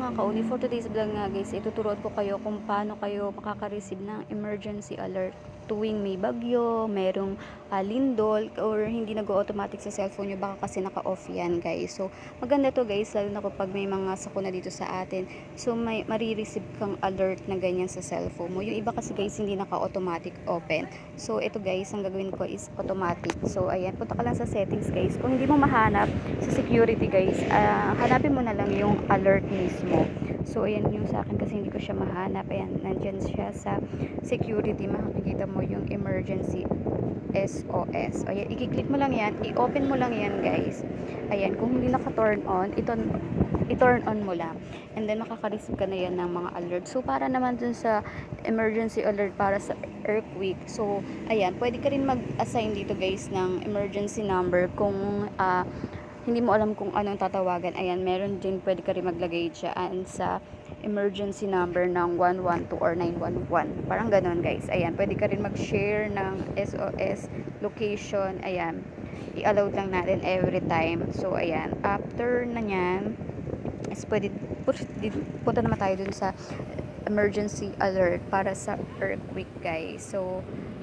mga kauni, for today's vlog nga guys, ituturuan ko kayo kung paano kayo makaka-receive ng emergency alert tuwing may bagyo, merong lindol, or hindi nag-automatic sa cellphone nyo, baka kasi naka-off yan guys. So maganda to guys, lalo na kapag may mga sakuna dito sa atin. So may marireceive kang alert na ganyan sa cellphone mo. Yung iba kasi guys, hindi naka-automatic open. So ito guys, ang gagawin ko is automatic. So ayan, punta ka lang sa settings guys. Kung hindi mo mahanap sa security guys, hanapin mo na lang yung alert mismo. So ayan yung sa akin kasi hindi ko siya mahanap. Ayan, nandyan siya sa security. Makikita mo yung emergency SOS. Ayan, i-click mo lang yan, i-open mo lang yan guys. Ayan, kung hindi naka-turn on, i-turn on mo lang. And then makaka-receive ka na yan ng mga alert. So para naman dun sa emergency alert para sa earthquake. So ayan, pwede ka rin mag-assign dito guys ng emergency number kung hindi mo alam kung anong tatawagan. Ayan, meron din, pwede ka rin maglagay dyan sa emergency number ng 112 or 911. Parang ganon guys. Ayan, pwede ka rin mag-share ng SOS location. Ayan, i-allow lang natin every time. So ayan, after na nyan is pwede punta naman tayo dun sa emergency alert para sa earthquake guys. So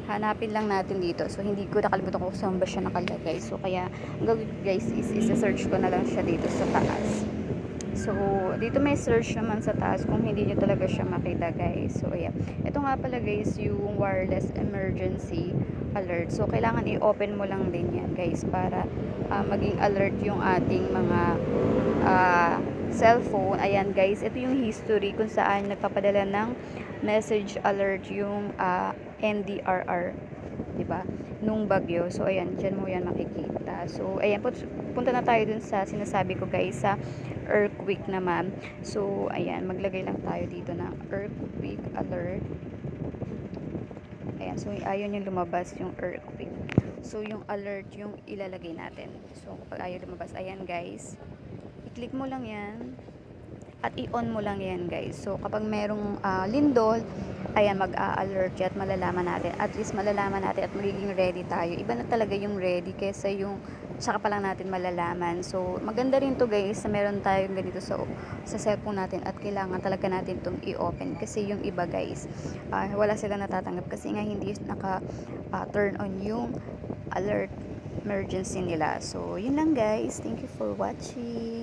hanapin lang natin dito. So hindi ko nakalimutan kung saan ba siya nakalagay. So kaya ang gagawin guys is isa-search ko na lang siya dito sa taas. So dito may search naman sa taas kung hindi nyo talaga siya makita guys. So ayan, ito nga pala guys yung wireless emergency alert. So kailangan i-open mo lang din yan guys para maging alert yung ating mga cellphone. Ayan guys, ito yung history kung saan nagpapadala ng message alert yung NDRR, diba, nung bagyo. So ayan, dyan mo yan makikita. So ayan, punta na tayo dun sa sinasabi ko guys, sa earthquake naman. So ayan, maglagay lang tayo dito ng earthquake alert. Ayan, so ayun yung lumabas yung earthquake. So yung alert yung ilalagay natin. So pag ayaw lumabas, ayan guys, i-click mo lang yan at i-on mo lang yan guys. So kapag merong lindol, ayan, mag-a-alert yan at malalaman natin. At least malalaman natin at magiging ready tayo. Iba na talaga yung ready kesa yung saka pa lang natin malalaman. So maganda rin to guys na meron tayong ganito sa cellphone natin at kailangan talaga natin itong i-open. Kasi yung iba guys, wala silang natatanggap kasi nga hindi turn on yung alert emergency nila. So yun lang guys. Thank you for watching.